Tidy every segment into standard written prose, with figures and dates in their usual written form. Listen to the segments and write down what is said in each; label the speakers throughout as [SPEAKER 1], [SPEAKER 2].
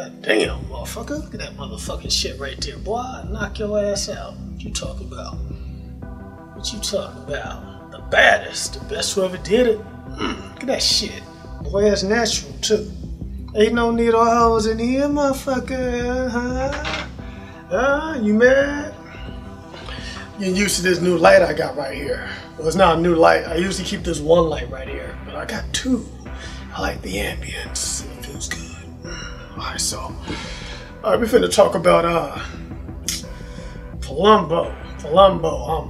[SPEAKER 1] God damn, motherfucker. Look at that motherfucking shit right there, boy. I'll knock your ass out. What you talking about? What you talking about? The baddest, the best who ever did it. Look at that shit. Boy, that's natural, too. Ain't no needle holes in here, motherfucker. Huh? You mad? You're used to this new light I got right here. Well, it's not a new light. I usually keep this one light right here, but I got two. I like the ambience. It feels good. Alright, so we're finna talk about Palumbo.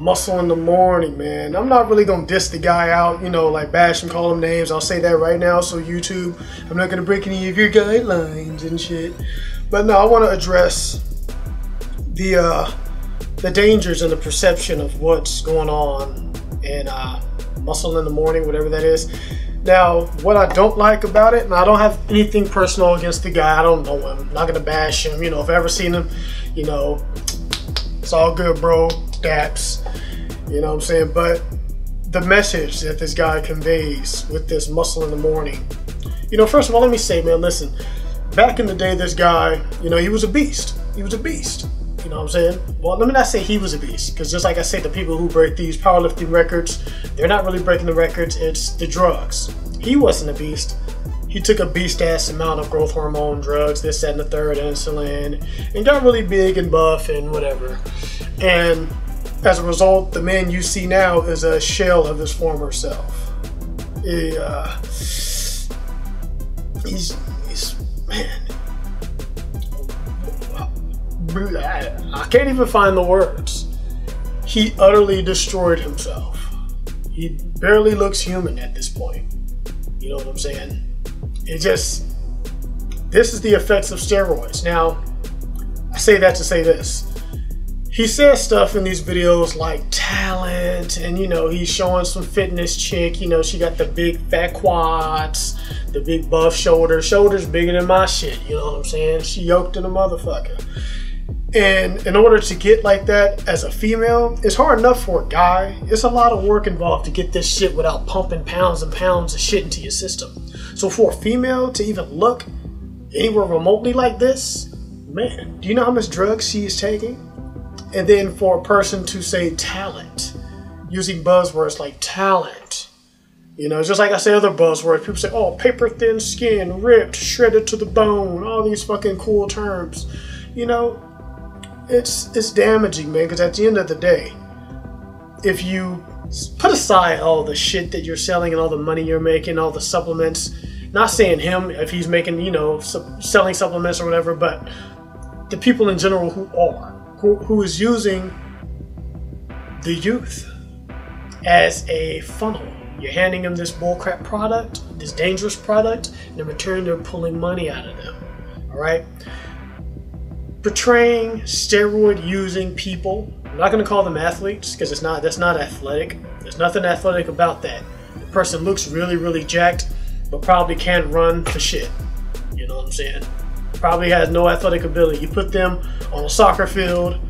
[SPEAKER 1] Muscle in the morning, man. I'm not really gonna diss the guy out, you know, like bash him, call him names. I'll say that right now. So YouTube, I'm not gonna break any of your guidelines and shit. But no, I want to address the dangers and the perception of what's going on in muscle in the morning, whatever that is. Now, what I don't like about it, and I don't have anything personal against the guy. I don't know him. I'm not gonna bash him. You know, if I've ever seen him, you know, it's all good, bro. Daps. You know what I'm saying? But the message that this guy conveys with this muscle in the morning. You know, first of all, let me say, man, listen. Back in the day, this guy, you know, he was a beast. He was a beast. You know what I'm saying? Well, let me not say he was a beast, because just like I say, the people who break these powerlifting records, they're not really breaking the records, it's the drugs. He wasn't a beast. He took a beast-ass amount of growth hormone drugs, this, that, and the third, insulin, and got really big and buff and whatever. And as a result, the man you see now is a shell of his former self. He's man, I can't even find the words. He utterly destroyed himself. He barely looks human at this point. You know what I'm saying? This is the effects of steroids. Now, I say that to say this. He says stuff in these videos like talent, and you know, he's showing some fitness chick, you know, she got the big fat quads, the big buff shoulders bigger than my shit, you know what I'm saying? She yoked in a motherfucker. And in order to get like that as a female, it's hard enough for a guy. It's a lot of work involved to get this shit without pumping pounds and pounds of shit into your system. So for a female to even look anywhere remotely like this, man, do you know how much drugs she is taking? And then for a person to say talent, using buzzwords like talent, you know, just like I say other buzzwords, people say, oh, paper thin skin, ripped, shredded to the bone, all these fucking cool terms. You know, it's damaging, man, because at the end of the day, if you put aside all the shit that you're selling and all the money you're making, all the supplements, not saying him if he's making, you know, selling supplements or whatever, but the people in general who is using the youth as a funnel. You're handing them this bullcrap product, this dangerous product, and in return they're pulling money out of them. All right? Portraying steroid using people. I'm not going to call them athletes because that's not athletic. There's nothing athletic about that. The person looks really, really jacked, but probably can't run for shit. You know what I'm saying? Probably has no athletic ability. You put them on a soccer field,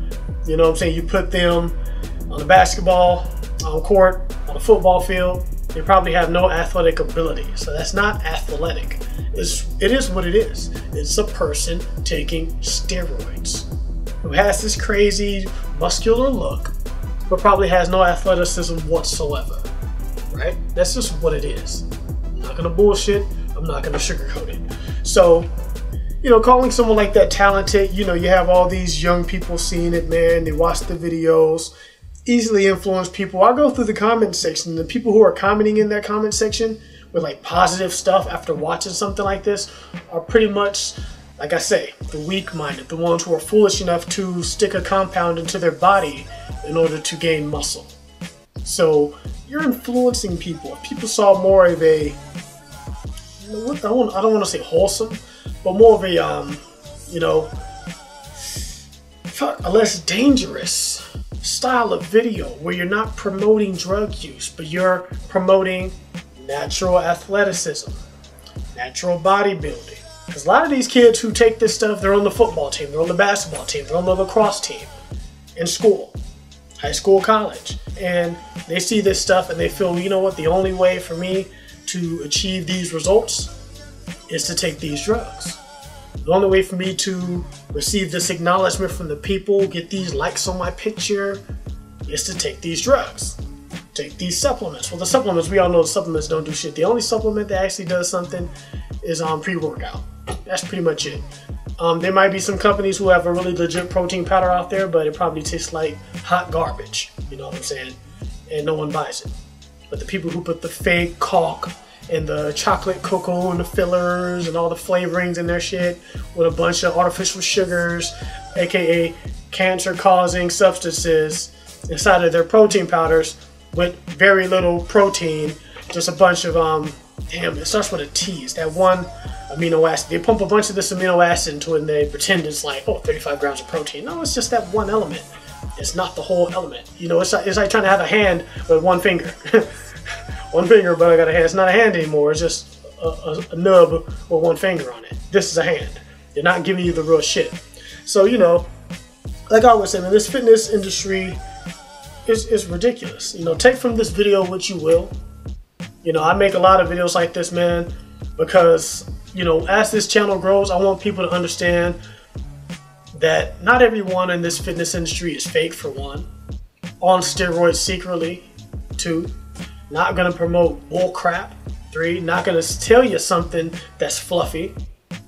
[SPEAKER 1] you know what I'm saying? You put them on a basketball court, on a football field, they probably have no athletic ability. So that's not athletic. It is what it is. It's a person taking steroids who has this crazy muscular look, but probably has no athleticism whatsoever. Right? That's just what it is. I'm not gonna bullshit. I'm not gonna sugarcoat it. So, you know, calling someone like that talented, you know, you have all these young people seeing it, man. They watch the videos, easily influence people. I go through the comment section. The people who are commenting in that comment section with like positive stuff after watching something like this are pretty much, like I say, the weak-minded, the ones who are foolish enough to stick a compound into their body in order to gain muscle. So you're influencing people. If people saw more of a, I don't want to say wholesome, but more of a, you know, a less dangerous style of video where you're not promoting drug use, but you're promoting natural athleticism, natural bodybuilding. Because a lot of these kids who take this stuff, they're on the football team, they're on the basketball team, they're on the lacrosse team in school, high school, college, and they see this stuff and they feel, you know what, the only way for me to achieve these results is to take these drugs. The only way for me to receive this acknowledgement from the people, get these likes on my picture, is to take these drugs. Take these supplements. Well, the supplements, we all know the supplements don't do shit. The only supplement that actually does something is pre-workout. That's pretty much it. There might be some companies who have a really legit protein powder out there, but it probably tastes like hot garbage. You know what I'm saying? And no one buys it. But the people who put the fake caulk and the chocolate cocoa and the fillers and all the flavorings in their shit with a bunch of artificial sugars, aka cancer-causing substances inside of their protein powders with very little protein, just a bunch of damn, it starts with a T. It's that one amino acid. They pump a bunch of this amino acid into it and they pretend it's like, oh, 35 grams of protein. No, it's just that one element. It's not the whole element. You know, it's like trying to have a hand with one finger. One finger, but I got a hand. It's not a hand anymore. It's just a nub with one finger on it. This is a hand. They're not giving you the real shit. So, you know, like I was saying, this fitness industry is ridiculous. You know, take from this video what you will. You know, I make a lot of videos like this, man, because, you know, as this channel grows, I want people to understand that not everyone in this fitness industry is fake, for one. On steroids secretly, 2. Not gonna promote bull crap. 3, not gonna tell you something that's fluffy,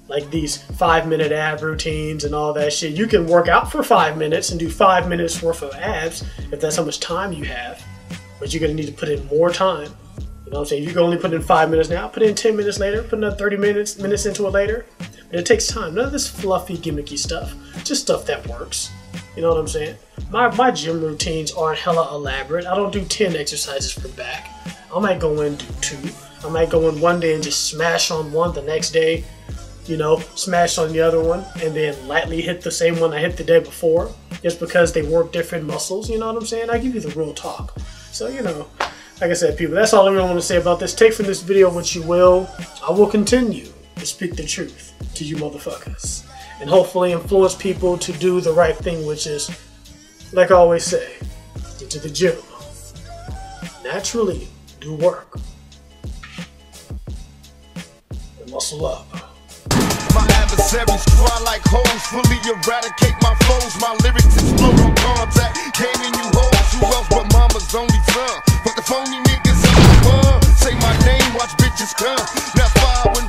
[SPEAKER 1] like these 5-minute ab routines and all that shit. You can work out for 5 minutes and do 5 minutes worth of abs if that's how much time you have, but you're gonna need to put in more time. You know what I'm saying? You can only put in 5 minutes now, put in 10 minutes later, put another 30 minutes into it later. But it takes time. None of this fluffy, gimmicky stuff. Just stuff that works. You know what I'm saying? My gym routines aren't hella elaborate. I don't do 10 exercises for back. I might go in and do 2. I might go in one day and just smash on one, the next day, you know, smash on the other one, and then lightly hit the same one I hit the day before, just because they work different muscles. You know what I'm saying? I give you the real talk. So, you know, like I said, people, that's all I really want to say about this. Take from this video what you will. I will continue to speak the truth to you motherfuckers, and hopefully influence people to do the right thing, which is, like I always say, get to the gym, naturally do work, and muscle up.
[SPEAKER 2] My adversaries cry like hoes, fully eradicate my foes. My lyrics explode on contact. Came in you hoes, who else but mama's only son? Fuck the phony niggas in the world. Say my name, watch bitches come. Now fire when